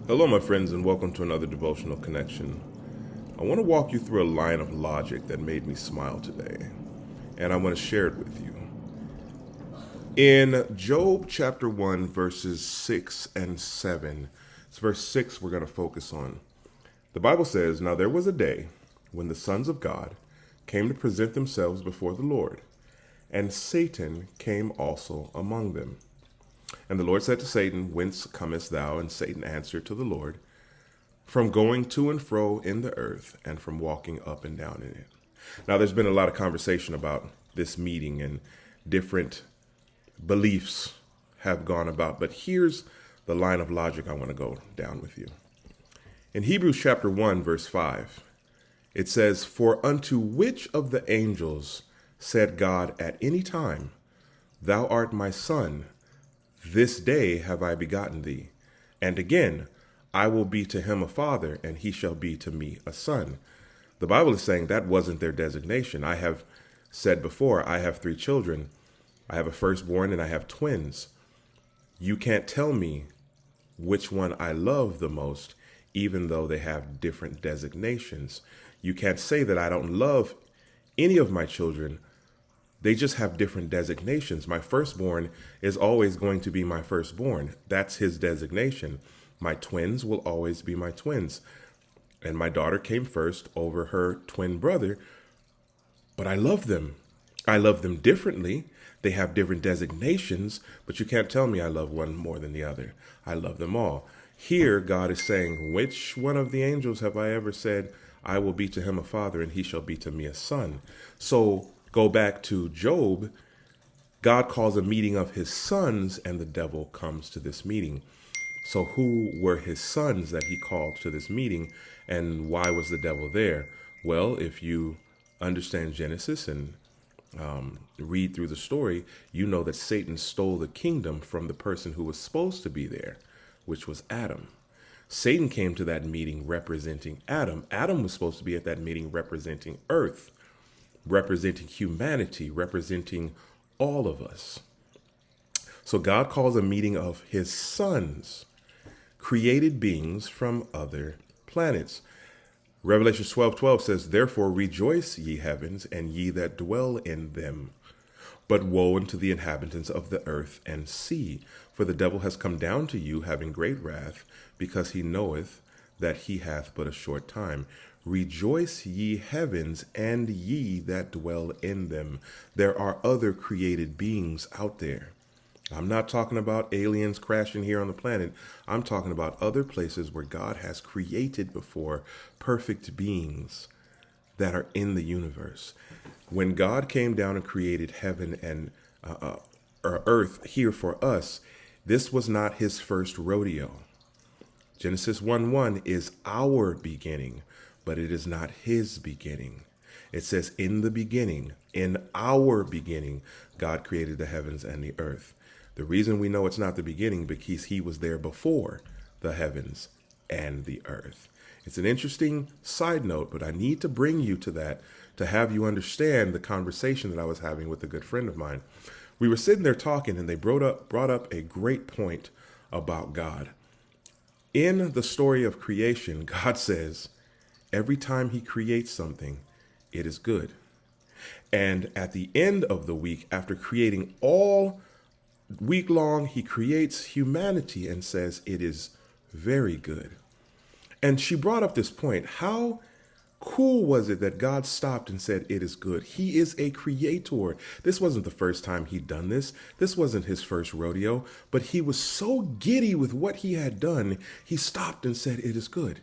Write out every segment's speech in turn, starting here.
Hello, my friends, and welcome to another devotional connection. I want to walk you through a line of logic that made me smile today, and I want to share it with you. In Job chapter 1, verses 6 and 7, it's verse 6 we're going to focus on. The Bible says, "Now there was a day when the sons of God came to present themselves before the Lord, and Satan came also among them. And the Lord said to Satan, Whence comest thou? And Satan answered to the Lord, From going to and fro in the earth, and from walking up and down in it." Now, there's been a lot of conversation about this meeting, and different beliefs have gone about. But here's the line of logic I want to go down with you. In Hebrews chapter 1, verse 5, it says, "For unto which of the angels said God at any time, Thou art my son, this day have I begotten thee. And again, I will be to him a father, and he shall be to me a son." The Bible is saying that wasn't their designation. I have said before, I have 3 children. I have a firstborn and I have twins. You can't tell me which one I love the most, even though they have different designations. You can't say that I don't love any of my children. They just have different designations. My firstborn is always going to be my firstborn. That's his designation. My twins will always be my twins. And my daughter came first over her twin brother, but I love them. I love them differently. They have different designations, but you can't tell me I love one more than the other. I love them all. Here, God is saying, which one of the angels have I ever said, I will be to him a father, and he shall be to me a son? So go back to Job. God calls a meeting of his sons, and the devil comes to this meeting. So who were his sons that he called to this meeting, and why was the devil there? Well, if you understand Genesis and read through the story, you know that Satan stole the kingdom from the person who was supposed to be there, which was Adam. Satan came to that meeting representing Adam. Adam was supposed to be at that meeting representing earth, representing humanity, representing all of us. So God calls a meeting of his sons, created beings from other planets. Revelation 12:12 says, "Therefore rejoice, ye heavens, and ye that dwell in them. But woe unto the inhabitants of the earth and sea, for the devil has come down to you, having great wrath, because he knoweth that he hath but a short time. Rejoice, ye heavens, and ye that dwell in them." There are other created beings out there. I'm not talking about aliens crashing here on the planet. I'm talking about other places where God has created before perfect beings that are in the universe. When God came down and created heaven and or earth here for us, this was not his first rodeo. Genesis 1:1 is our beginning, but it is not his beginning. It says, in the beginning, in our beginning, God created the heavens and the earth. The reason we know it's not the beginning, because he was there before the heavens and the earth. It's an interesting side note, but I need to bring you to that to have you understand the conversation that I was having with a good friend of mine. We were sitting there talking, and they brought up a great point about God. In the story of creation, God says every time he creates something, it is good. And at the end of the week, after creating all week long, he creates humanity and says it is very good. And she brought up this point. How cool was it that God stopped and said it is good? He is a creator. This wasn't the first time he'd done this. This wasn't his first rodeo, but he was so giddy with what he had done, he stopped and said it is good.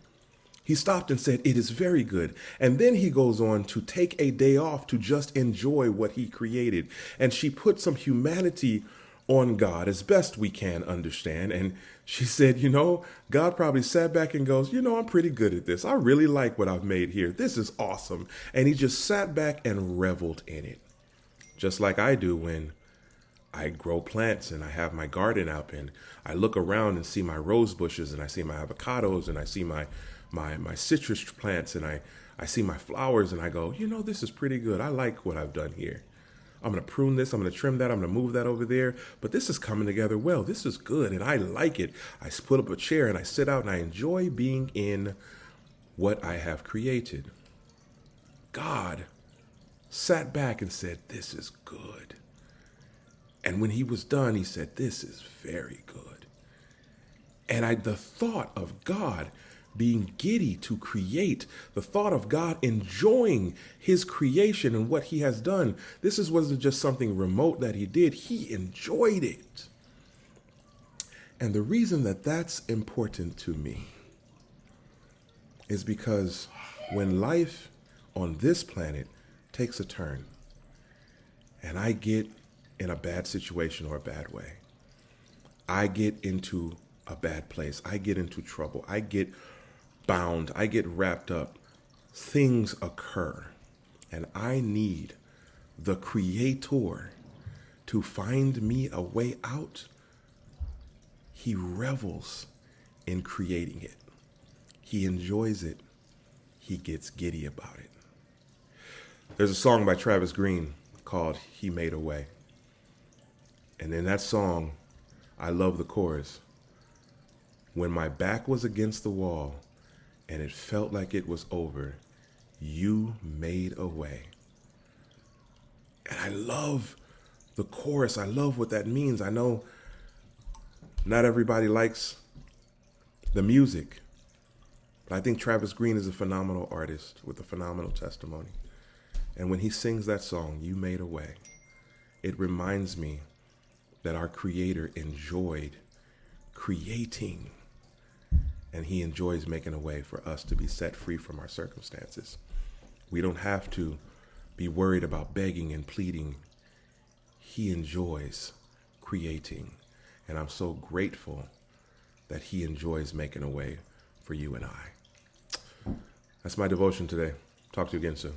He stopped and said, it is very good. And then he goes on to take a day off to just enjoy what he created. And she put some humanity on God as best we can understand. And she said, God probably sat back and goes, I'm pretty good at this. I really like what I've made here. This is awesome. And he just sat back and reveled in it. Just like I do when I grow plants and I have my garden up and I look around and see my rose bushes and I see my avocados and I see my citrus plants and I see my flowers and I go, this is pretty good. I like what I've done here. I'm going to prune this. I'm going to trim that. I'm going to move that over there. But this is coming together well. This is good. And I like it. I put up a chair and I sit out and I enjoy being in what I have created. God sat back and said, this is good. And when he was done, he said, this is very good. And the thought of God being giddy to create, the thought of God enjoying his creation and what he has done, wasn't just something remote that he did. He enjoyed it. And the reason that that's important to me is because when life on this planet takes a turn and I get in a bad situation or a bad way, I get into a bad place, I get into trouble, I get bound, I get wrapped up, things occur, and I need the Creator to find me a way out. He revels in creating it. He enjoys it. He gets giddy about it. There's a song by Travis Green called He Made a Way. And in that song, I love the chorus. When my back was against the wall and it felt like it was over, you made a way. And I love the chorus. I love what that means. I know not everybody likes the music, but I think Travis Green is a phenomenal artist with a phenomenal testimony. And when he sings that song, You Made a Way, it reminds me that our Creator enjoyed creating, and he enjoys making a way for us to be set free from our circumstances. We don't have to be worried about begging and pleading. He enjoys creating, and I'm so grateful that he enjoys making a way for you and I. That's my devotion today. Talk to you again soon.